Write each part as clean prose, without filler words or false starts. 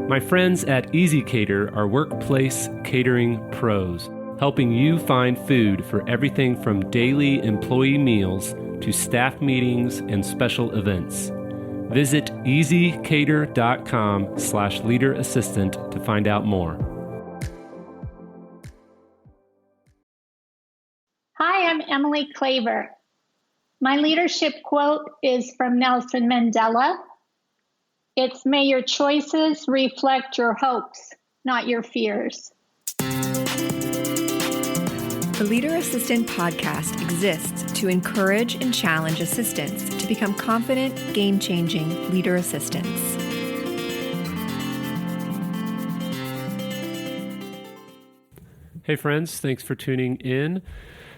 My friends at Easy Cater are workplace catering pros, helping you find food for everything from daily employee meals to staff meetings and special events. Visit easycater.com/leaderassistant to find out more. Hi, I'm Emily Claver. My leadership quote is from Nelson Mandela. It's, "May your choices reflect your hopes, not your fears." The Leader Assistant podcast exists to encourage and challenge assistants to become confident, game-changing leader assistants. Hey friends, thanks for tuning in.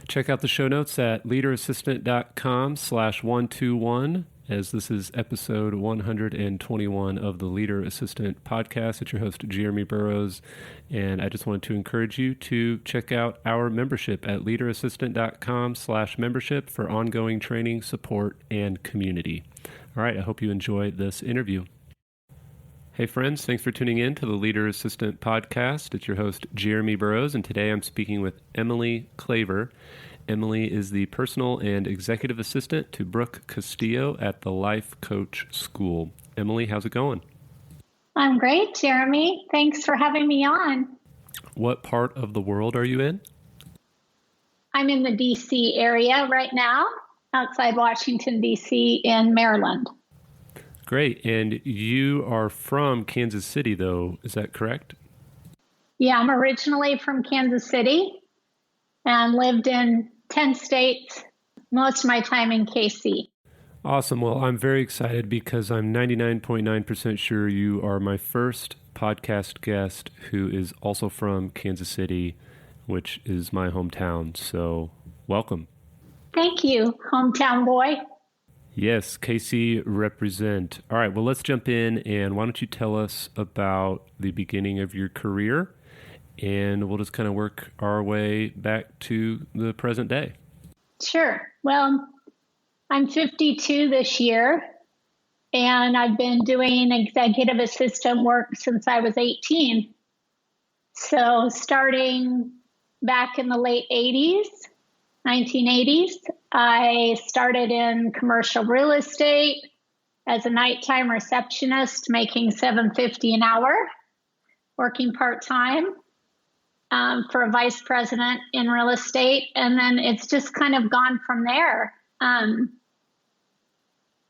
Check out the show notes at leaderassistant.com/121, as this is episode 121 of the Leader Assistant podcast. It's your host, Jeremy Burrows, and I just wanted to encourage you to check out our membership at leaderassistant.com/membership for ongoing training, support, and community. All right, I hope you enjoy this interview. Hey friends, thanks for tuning in to the Leader Assistant podcast. It's your host, Jeremy Burrows, and today I'm speaking with Emily Claver. Emily is the personal and executive assistant to Brooke Castillo at the Life Coach School. Emily, how's it going? I'm great, Jeremy. Thanks for having me on. What part of the world are you in? I'm in the D.C. area right now, outside Washington, D.C. in Maryland. Great. And you are from Kansas City, though. Is that correct? Yeah, I'm originally from Kansas City and lived in 10 states, most of my time in KC. Awesome. Well, I'm very excited because I'm 99.9% sure you are my first podcast guest who is also from Kansas City, which is my hometown. So welcome. Thank you, hometown boy. Yes, KC represent. All right, well, let's jump in, and why don't you tell us about the beginning of your career, and we'll just kind of work our way back to the present day. Sure. Well, I'm 52 this year, and I've been doing executive assistant work since I was 18. So starting back in the late 1980s, I started in commercial real estate as a nighttime receptionist, making $7.50 an hour, working part-time for a vice president in real estate. And then it's just kind of gone from there.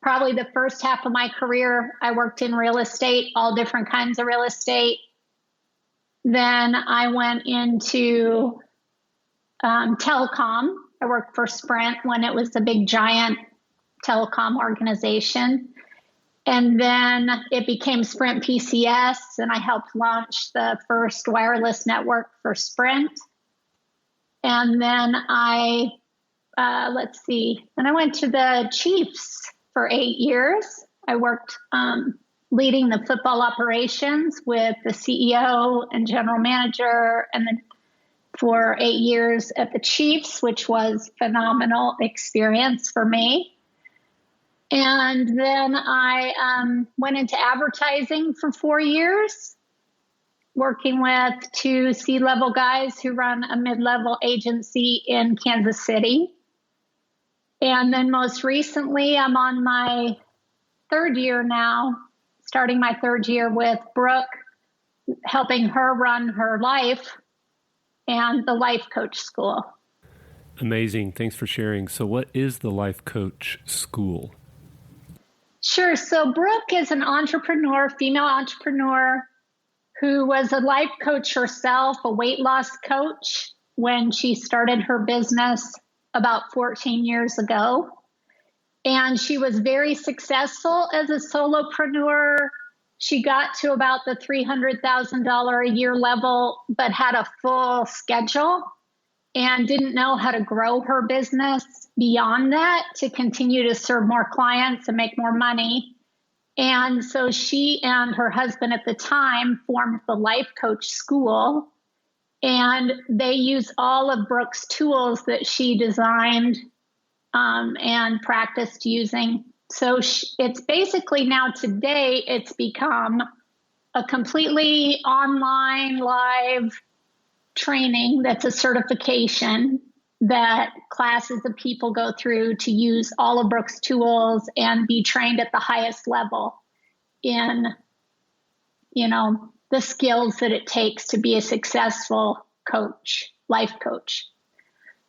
Probably the first half of my career, I worked in real estate, all different kinds of real estate. Then I went into telecom. I worked for Sprint when it was a big, giant telecom organization. And then it became Sprint PCS, and I helped launch the first wireless network for Sprint. And then then I went to the Chiefs for 8 years. I worked leading the football operations with the CEO and general manager, and then for 8 years at the Chiefs, which was phenomenal experience for me. And then I went into advertising for 4 years, working with 2 C-level guys who run a mid-level agency in Kansas City. And then most recently, I'm on my 3rd year now, starting my 3rd year with Brooke, helping her run her life and the Life Coach School. Amazing. Thanks for sharing. So what is the Life Coach School? Sure. So Brooke is an entrepreneur, female entrepreneur, who was a life coach herself, a weight loss coach, when she started her business about 14 years ago. And she was very successful as a solopreneur. She got to about the $300,000 a year level, but had a full schedule and didn't know how to grow her business beyond that to continue to serve more clients and make more money. And so she and her husband at the time formed the Life Coach School, and they use all of Brooke's tools that she designed and practiced using. So it's basically now today it's become a completely online live training that's a certification that classes of people go through to use all of Brooke's tools and be trained at the highest level in, the skills that it takes to be a successful coach, life coach.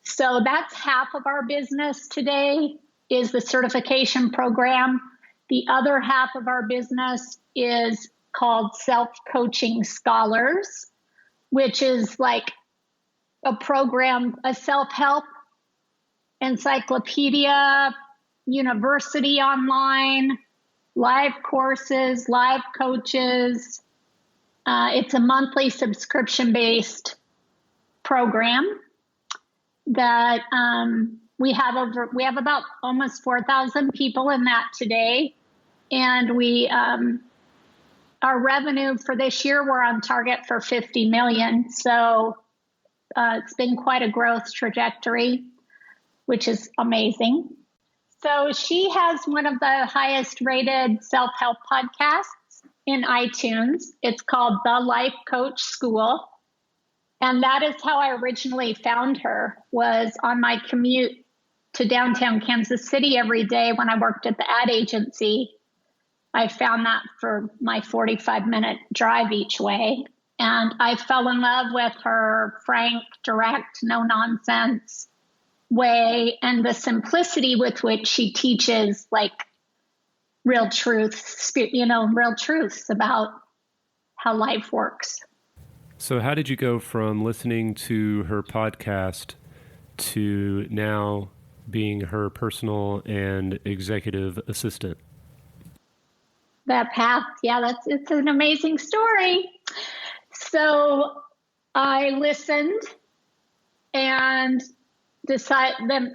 So that's half of our business today is the certification program. The other half of our business is called Self-Coaching Scholars, which is like a program, a self-help encyclopedia, university online, live courses, live coaches. It's a monthly subscription-based program that we have about almost 4,000 people in that today. And our revenue for this year, we're on target for 50 million. So it's been quite a growth trajectory, which is amazing. So she has one of the highest rated self-help podcasts in iTunes. It's called The Life Coach School. And that is how I originally found her, was on my commute to downtown Kansas City every day when I worked at the ad agency. I found that for my 45-minute drive each way. And I fell in love with her frank, direct, no-nonsense way and the simplicity with which she teaches like real truths, real truths about how life works. So how did you go from listening to her podcast to now being her personal and executive assistant? That path, it's an amazing story. So I listened and decided, then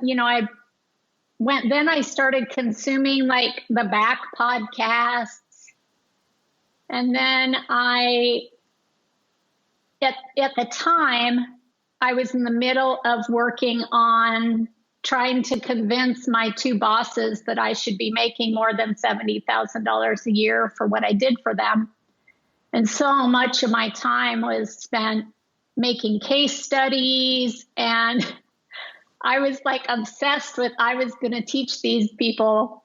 I started consuming like the back podcasts. And then at the time, I was in the middle of working on trying to convince my two bosses that I should be making more than $70,000 a year for what I did for them. And so much of my time was spent making case studies, and I was like obsessed with, I was going to teach these people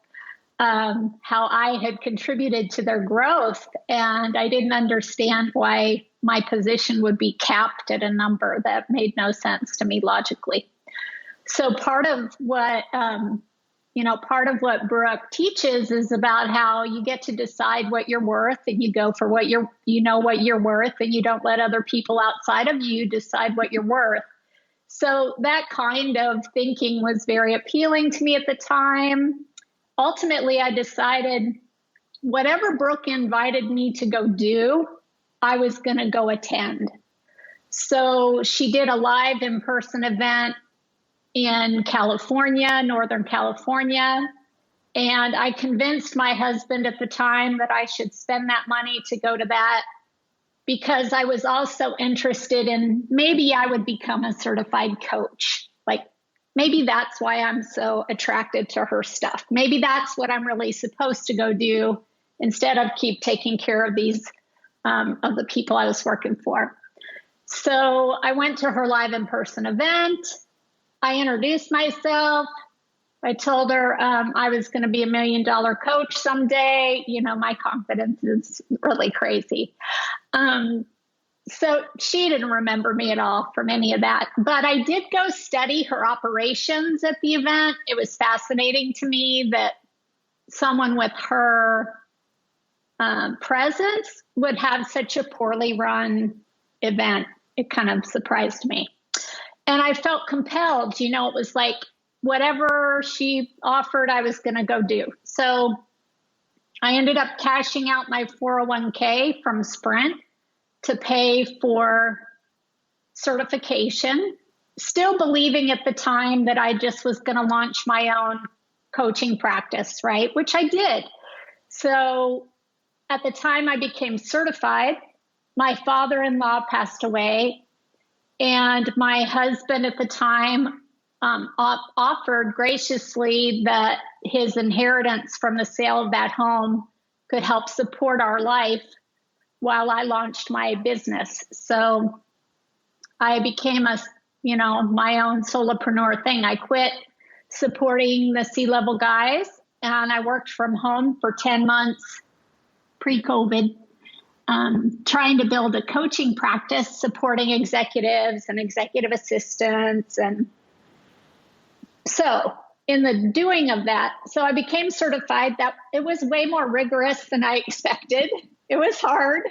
how I had contributed to their growth. And I didn't understand why my position would be capped at a number that made no sense to me logically. So part of what Brooke teaches is about how you get to decide what you're worth, and you go for what what you're worth, and you don't let other people outside of you decide what you're worth. So that kind of thinking was very appealing to me at the time. Ultimately, I decided whatever Brooke invited me to go do, I was going to go attend. So she did a live in-person event in California, Northern California. And I convinced my husband at the time that I should spend that money to go to that, because I was also interested in maybe I would become a certified coach. Like maybe that's why I'm so attracted to her stuff. Maybe that's what I'm really supposed to go do instead of keep taking care of these, of the people I was working for. So I went to her live in-person event. I introduced myself. I told her I was going to be $1 million coach someday. My confidence is really crazy. So she didn't remember me at all from any of that. But I did go study her operations at the event. It was fascinating to me that someone with her presence would have such a poorly run event. It kind of surprised me. And I felt compelled, it was like whatever she offered, I was going to go do. So I ended up cashing out my 401k from Sprint to pay for certification, still believing at the time that I just was going to launch my own coaching practice, right? Which I did. So at the time I became certified, my father-in-law passed away. And my husband at the time offered graciously that his inheritance from the sale of that home could help support our life while I launched my business. So I became my own solopreneur thing. I quit supporting the C-level guys, and I worked from home for 10 months pre-COVID, trying to build a coaching practice, supporting executives and executive assistants. And so in the doing of that, so I became certified. That it was way more rigorous than I expected. It was hard.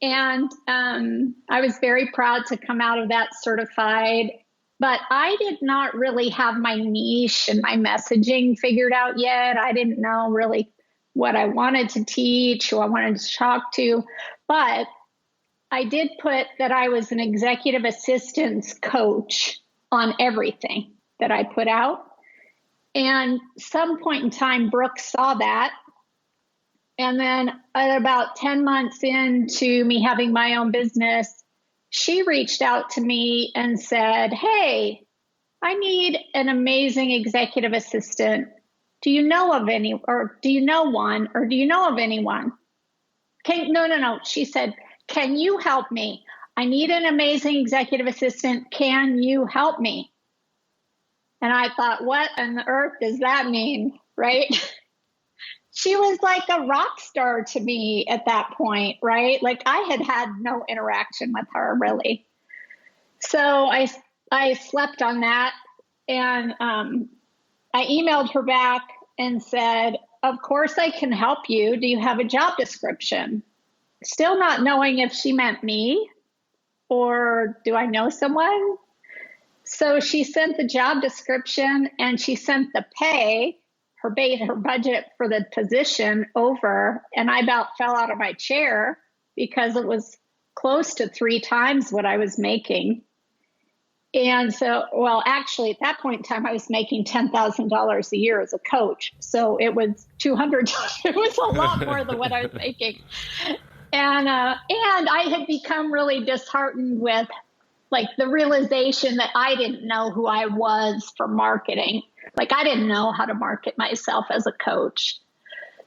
And I was very proud to come out of that certified, but I did not really have my niche and my messaging figured out yet. I didn't know really what I wanted to teach, who I wanted to talk to, but I did put that I was an executive assistance coach on everything that I put out. And some point in time, Brooke saw that. And then at about 10 months into me having my own business, she reached out to me and said, "Hey, I need an amazing executive assistant. Do you know of any, or do you know one, or do you know of anyone?" No. She said, "Can you help me? I need an amazing executive assistant. Can you help me?" And I thought, what on the earth does that mean, right? She was like a rock star to me at that point, right? Like I had no interaction with her really. So I slept on that, and I emailed her back and said, "Of course I can help you. Do you have a job description?" Still not knowing if she meant me or do I know someone? So she sent the job description and she sent the pay, her budget for the position over, and I about fell out of my chair because it was close to 3 times what I was making. And so, well, actually at that point in time, I was making $10,000 a year as a coach. So it was 200, it was a lot more than what I was making. And I had become really disheartened with like the realization that I didn't know who I was for marketing. Like I didn't know how to market myself as a coach.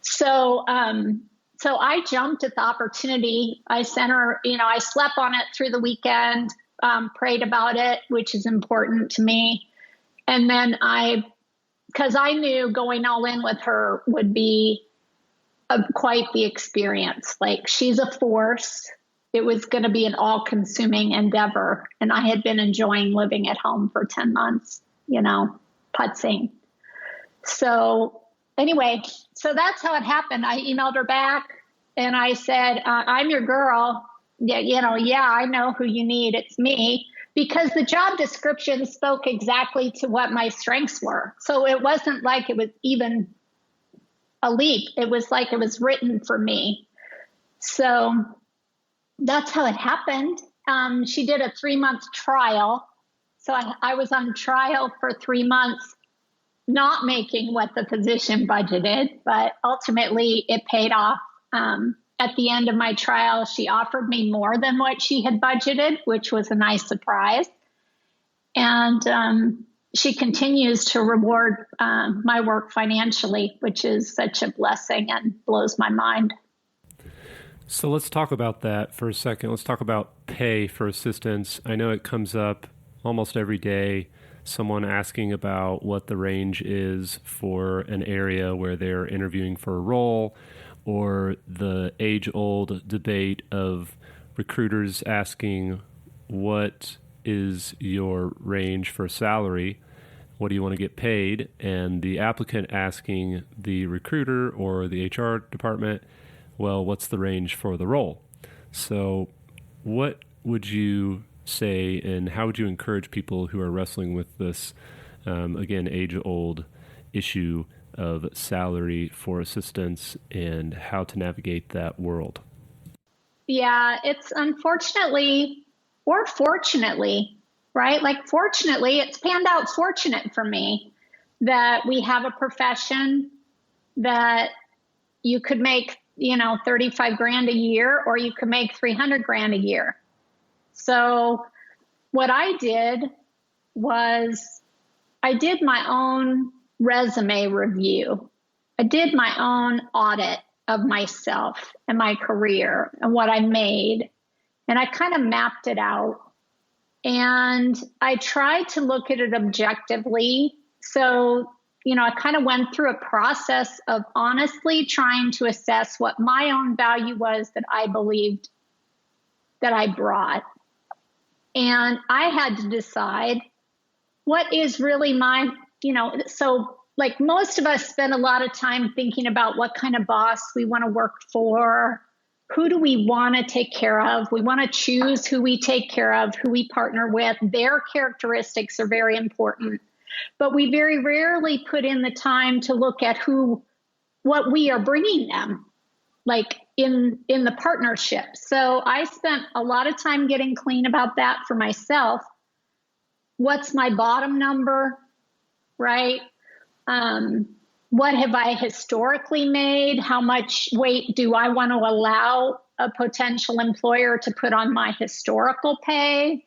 So I jumped at the opportunity. I sent her, I slept on it through the weekend, prayed about it, which is important to me. And then because I knew going all in with her would be quite the experience. Like she's a force. It was going to be an all-consuming endeavor. And I had been enjoying living at home for 10 months, putzing. So anyway, so that's how it happened. I emailed her back and I said, "I'm your girl. Yeah, I know who you need. It's me." Because the job description spoke exactly to what my strengths were. So it wasn't like it was even a leap. It was like it was written for me. So that's how it happened. She did a 3-month trial. So I was on trial for 3 months, not making what the position budgeted, but ultimately it paid off. At the end of my trial, she offered me more than what she had budgeted, which was a nice surprise. And she continues to reward my work financially, which is such a blessing and blows my mind. So let's talk about that for a second. Let's talk about pay for assistance. I know it comes up almost every day, someone asking about what the range is for an area where they're interviewing for a role, or the age-old debate of recruiters asking, what is your range for salary? What do you want to get paid? And the applicant asking the recruiter or the HR department, well, what's the range for the role? So what would you say, and how would you encourage people who are wrestling with this, again, age-old issue of salary for assistants and how to navigate that world? Yeah, it's unfortunately or fortunately, right? Like fortunately, it's panned out fortunate for me that we have a profession that you could make 35 grand a year, or you could make 300 grand a year. So what I did was I did my own resume review. I did my own audit of myself and my career and what I made. And I kind of mapped it out. And I tried to look at it objectively. So, I kind of went through a process of honestly trying to assess what my own value was that I believed that I brought. And I had to decide what is really my, so like most of us spend a lot of time thinking about what kind of boss we want to work for. Who do we want to take care of? We want to choose who we take care of, who we partner with. Their characteristics are very important. But we very rarely put in the time to look at what we are bringing them, like in the partnership. So I spent a lot of time getting clean about that for myself. What's my bottom number, right? What have I historically made? How much weight do I want to allow a potential employer to put on my historical pay?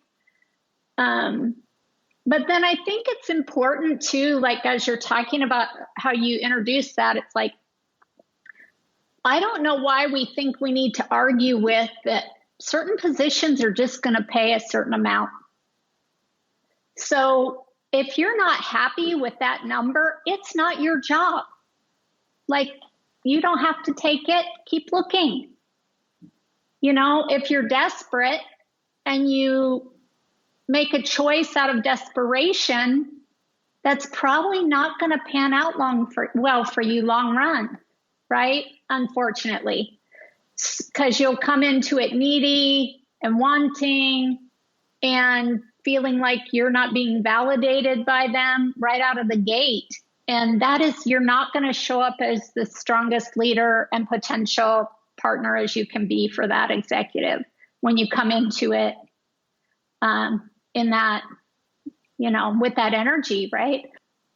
But then I think it's important too, like as you're talking about how you introduce that, it's like, I don't know why we think we need to argue with that certain positions are just going to pay a certain amount. So if you're not happy with that number, it's not your job. Like, you don't have to take it. Keep looking. If you're desperate and you make a choice out of desperation, that's probably not going to pan out for you long run, right? Unfortunately, because you'll come into it needy and wanting and feeling like you're not being validated by them right out of the gate. And you're not going to show up as the strongest leader and potential partner as you can be for that executive when you come into it in that, with that energy, right?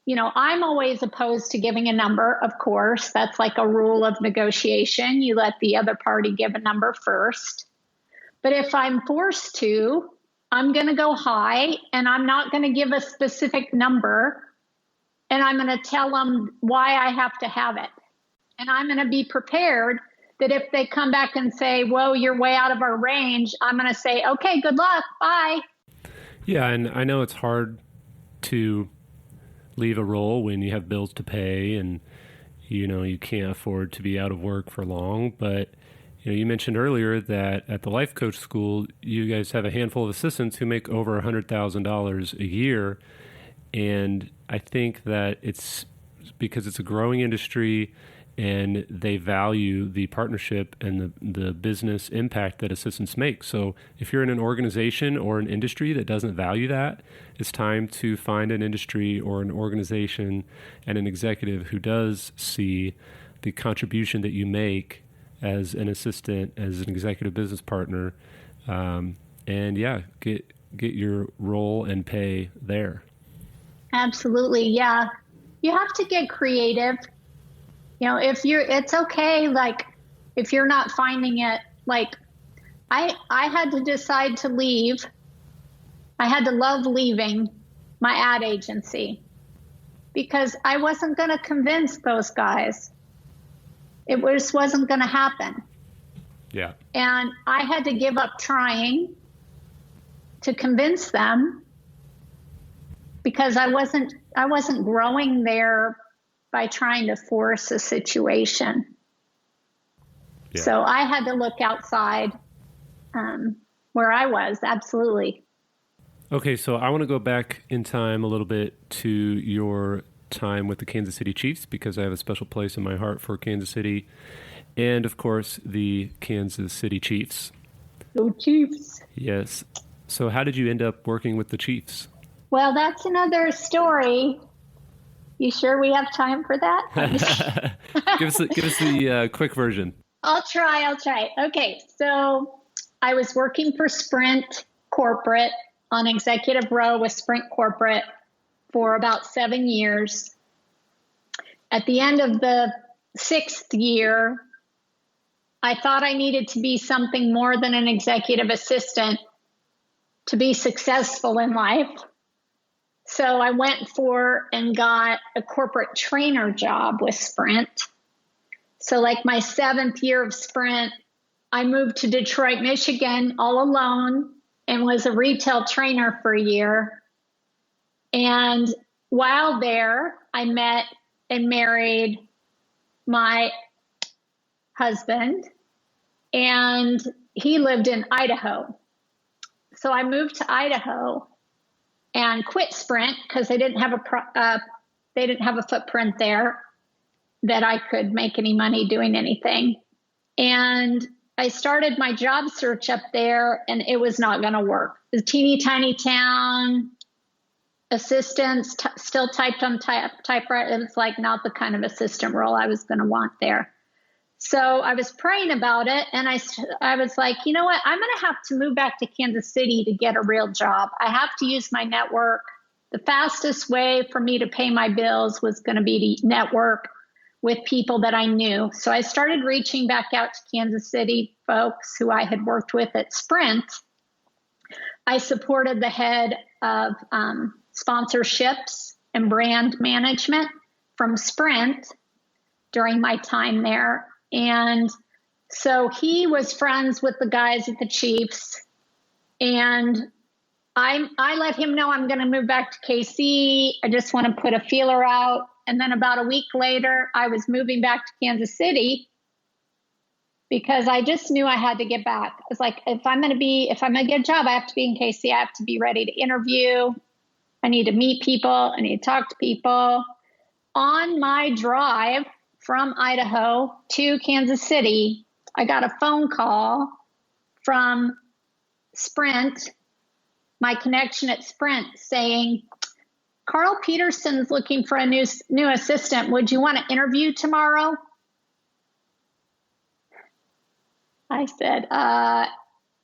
I'm always opposed to giving a number, of course. That's like a rule of negotiation. You let the other party give a number first. But if I'm forced to, I'm going to go high, and I'm not going to give a specific number, and I'm going to tell them why I have to have it. And I'm going to be prepared that if they come back and say, whoa, you're way out of our range, I'm going to say, okay, good luck, bye. Yeah, and I know it's hard to leave a role when you have bills to pay and, you can't afford to be out of work for long. But, you mentioned earlier that at the life coach school, you guys have a handful of assistants who make over $100,000 a year. And I think that it's because it's a growing industry and they value the partnership and the business impact that assistants make. So if you're in an organization or an industry that doesn't value that, it's time to find an industry or an organization and an executive who does see the contribution that you make as an assistant, as an executive business partner, and get your role and pay there. Absolutely. Yeah. You have to get creative. It's okay. Like, if you're not finding it, like I had to decide to leave. I had to love leaving my ad agency because I wasn't going to convince those guys. It wasn't going to happen. Yeah. And I had to give up trying to convince them because I wasn't growing there by trying to force a situation. Yeah. So I had to look outside where I was. Absolutely. Okay, so I want to go back in time a little bit to your time with the Kansas City Chiefs because I have a special place in my heart for Kansas City and, of course, the Kansas City Chiefs. Go Chiefs. Yes. So how did you end up working with the Chiefs? Well, that's another story. You sure we have time for that? Give us the quick version. I'll try. Okay, so I was working for Sprint Corporate on executive row with Sprint Corporate for about 7 years. At the end of the 6th year, I thought I needed to be something more than an executive assistant to be successful in life. So I went for and got a corporate trainer job with Sprint. So like my 7th year of Sprint, I moved to Detroit, Michigan all alone and was a retail trainer for a year. And while there, I met and married my husband, and he lived in Idaho. So I moved to Idaho and quit Sprint because they didn't have a footprint there that I could make any money doing anything. And I started my job search up there, and it was not going to work. It was a teeny tiny town. Assistants still typed on typewriter. It was like not the kind of assistant role I was going to want there. So I was praying about it, and I was like, you know what? I'm going to have to move back to Kansas City to get a real job. I have to use my network. The fastest way for me to pay my bills was going to be to network with people that I knew. So I started reaching back out to Kansas City folks who I had worked with at Sprint. I supported the head of sponsorships and brand management from Sprint during my time there. And so he was friends with the guys at the Chiefs, and I let him know I'm going to move back to KC. I just want to put a feeler out. And then about a week later, I was moving back to Kansas City because I just knew I had to get back. It's like, if I'm going to get a job, I have to be in KC. I have to be ready to interview. I need to meet people. I need to talk to people. On my drive from Idaho to Kansas City, I got a phone call from Sprint, my connection at Sprint, saying, Carl Peterson's looking for a new assistant. Would you want to interview tomorrow? I said,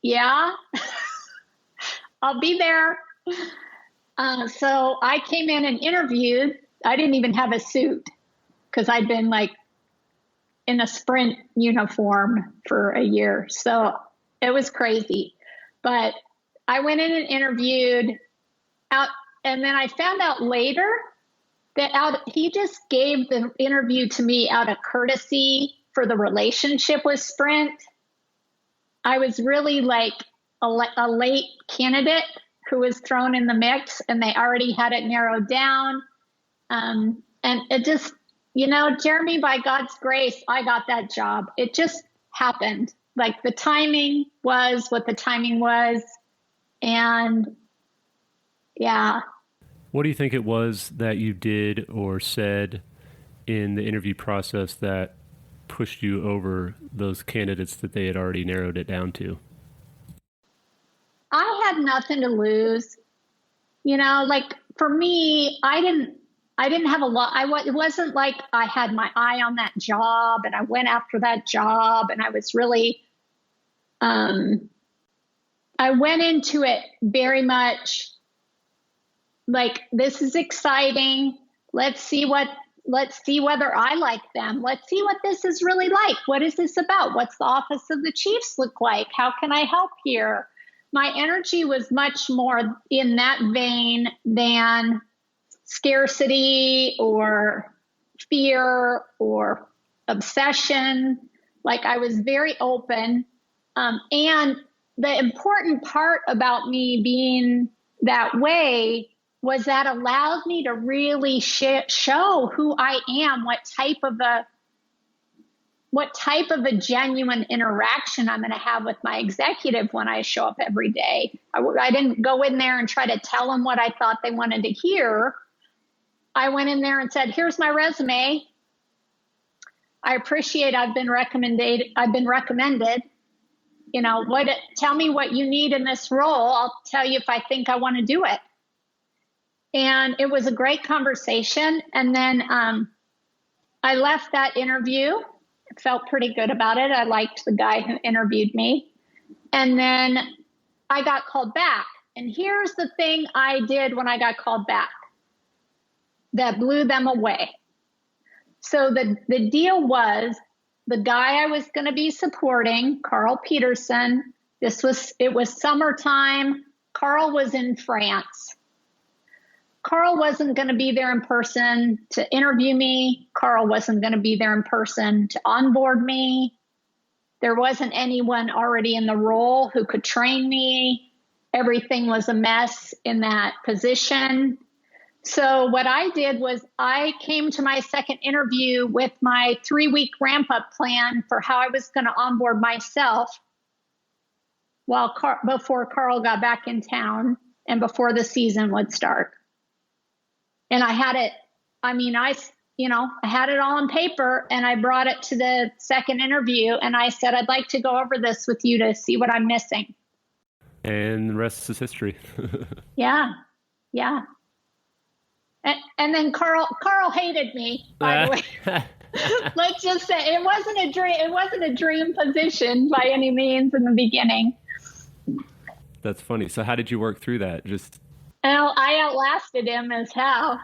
yeah, I'll be there. So I came in and interviewed. I didn't even have a suit because I'd been like in a Sprint uniform for a year. So it was crazy. But I went in and interviewed out. And then I found out later that he just gave the interview to me out of courtesy for the relationship with Sprint. I was really like a late candidate who was thrown in the mix, and they already had it narrowed down. And it just, Jeremy, by God's grace, I got that job. It just happened. Like the timing was what the timing was. And yeah. What do you think it was that you did or said in the interview process that pushed you over those candidates that they had already narrowed it down to? I had nothing to lose. Like for me, I didn't have a lot. It wasn't like I had my eye on that job and I went after that job, and I was really, I went into it very much like, this is exciting. Let's see whether I like them. Let's see what this is really like. What is this about? What's the office of the Chiefs look like? How can I help here? My energy was much more in that vein than scarcity or fear or obsession. Like I was very open. And the important part about me being that way was that allowed me to really show who I am, what type of a genuine interaction I'm going to have with my executive when I show up every day. I didn't go in there and try to tell them what I thought they wanted to hear. I went in there and said, here's my resume. I appreciate I've been recommended. Tell me what you need in this role. I'll tell you if I think I want to do it. And it was a great conversation. And then I left that interview. I felt pretty good about it. I liked the guy who interviewed me. And then I got called back. And here's the thing I did when I got called back that blew them away. So the deal was, the guy I was going to be supporting, Carl Peterson, it was summertime. Carl was in France. Carl wasn't going to be there in person to interview me. Carl wasn't going to be there in person to onboard me. There wasn't anyone already in the role who could train me. Everything was a mess in that position. So what I did was I came to my second interview with my 3-week ramp-up plan for how I was going to onboard myself before Carl got back in town and before the season would start. And I had it, I had it all on paper, and I brought it to the second interview, and I said, I'd like to go over this with you to see what I'm missing. And the rest is history. Yeah. And then Carl hated me, by the way. Let's just say it wasn't a dream position by any means in the beginning. That's funny. So how did you work through that? I outlasted him as hell.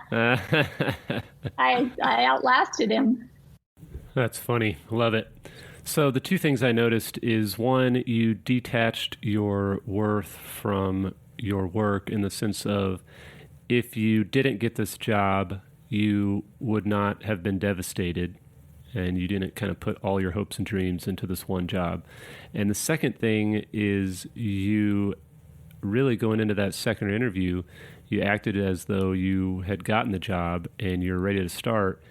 I outlasted him. That's funny. Love it. So the two things I noticed is, one, you detached your worth from your work in the sense of, if you didn't get this job, you would not have been devastated, and you didn't kind of put all your hopes and dreams into this one job. And the second thing is, you really, going into that second interview, you acted as though you had gotten the job and you're ready to start,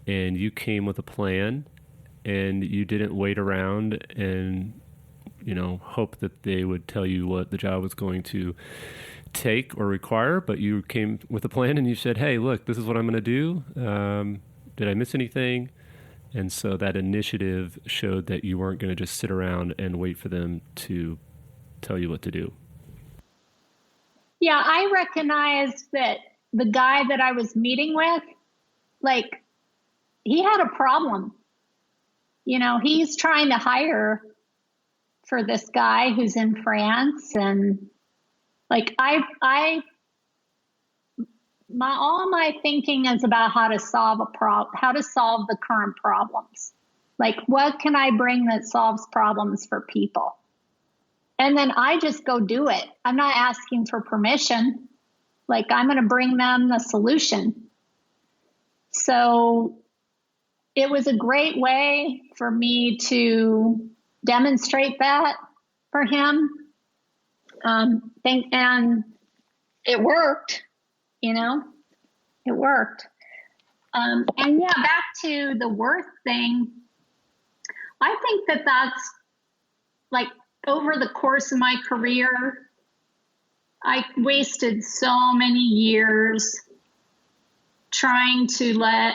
and you came with a plan, and you didn't wait around and hope that they would tell you what the job was going to take or require, but you came with a plan and you said, hey, look, this is what I'm going to do. Did I miss anything? And so that initiative showed that you weren't going to just sit around and wait for them to tell you what to do. Yeah, I recognized that the guy that I was meeting with, he had a problem. He's trying to hire for this guy who's in France, and all my thinking is about how to solve the current problems. What can I bring that solves problems for people? And then I just go do it. I'm not asking for permission. I'm going to bring them the solution. So it was a great way for me to demonstrate that for him. And it worked, it worked. And back to the worth thing. I think that's over the course of my career, I wasted so many years trying to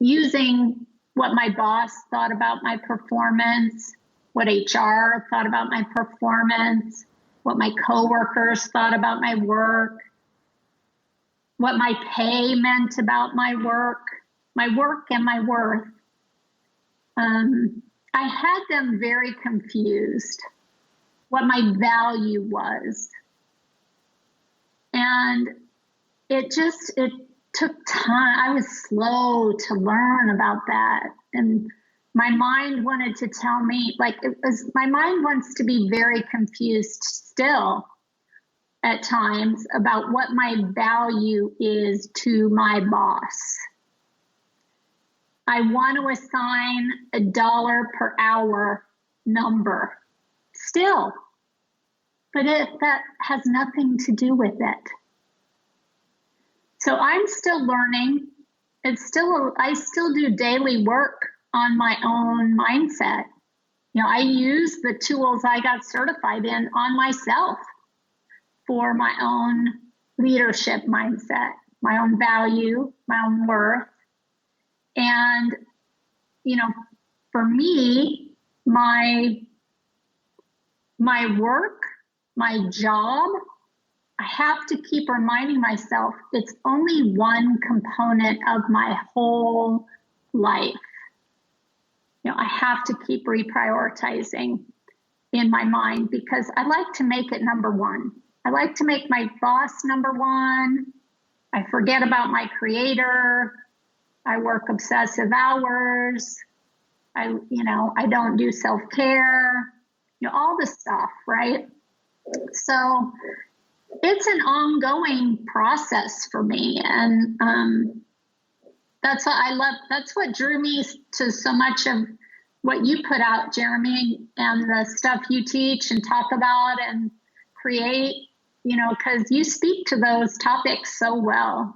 using what my boss thought about my performance, what HR thought about my performance, what my coworkers thought about my work, what my pay meant about my work and my worth. I had them very confused what my value was. And it took time. I was slow to learn about that. And my mind wanted to tell me, my mind wants to be very confused still at times about what my value is to my boss. I want to assign $1 per hour number still, but that has nothing to do with it. So I'm still learning. I still do daily work on my own mindset. I use the tools I got certified in on myself for my own leadership mindset, my own value, my own worth. And, for me, my work, my job, I have to keep reminding myself it's only one component of my whole life. I have to keep reprioritizing in my mind because I like to make it number one. I like to make my boss number one. I forget about my creator. I work obsessive hours. I don't do self-care, all this stuff, right? So it's an ongoing process for me. And that's what I love. That's what drew me to so much of what you put out, Jeremy, and the stuff you teach and talk about and create, because you speak to those topics so well.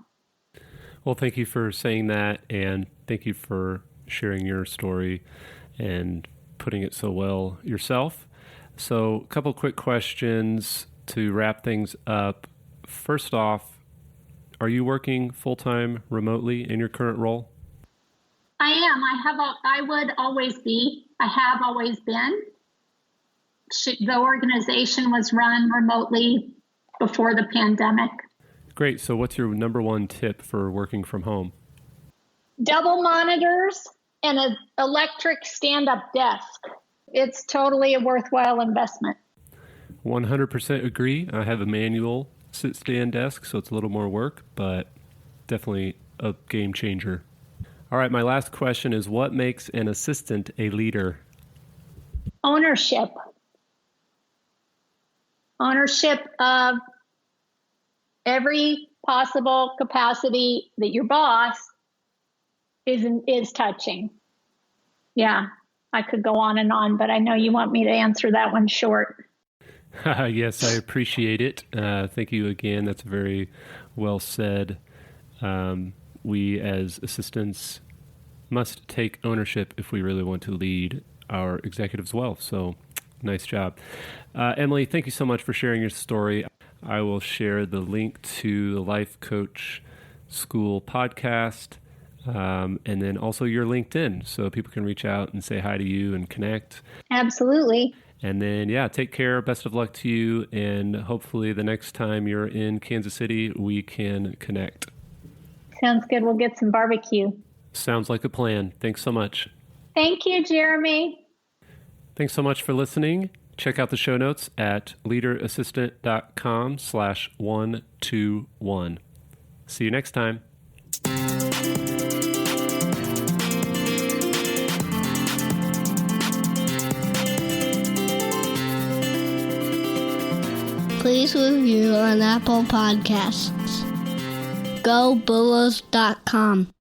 Well, thank you for saying that, and thank you for sharing your story and putting it so well yourself. So a couple quick questions to wrap things up. First off, are you working full-time remotely in your current role? I am. I would always be. I have always been. The organization was run remotely before the pandemic. Great. So what's your number one tip for working from home? Double monitors and an electric stand-up desk. It's totally a worthwhile investment. 100% agree. I have a manual sit-stand desk, so it's a little more work, but definitely a game changer. All right, my last question is, what makes an assistant a leader? Ownership. Ownership of every possible capacity that your boss is touching. Yeah, I could go on, but I know you want me to answer that one short. Yes, I appreciate it. Thank you again. That's very well said. We as assistants must take ownership if we really want to lead our executives well. So nice job. Emily, thank you so much for sharing your story. I will share the link to the Life Coach School podcast and then also your LinkedIn so people can reach out and say hi to you and connect. Absolutely. And then, take care. Best of luck to you. And hopefully the next time you're in Kansas City, we can connect. Sounds good. We'll get some barbecue. Sounds like a plan. Thanks so much. Thank you, Jeremy. Thanks so much for listening. Check out the show notes at leaderassistant.com/121. See you next time. Please review on Apple Podcasts. GoBulls.com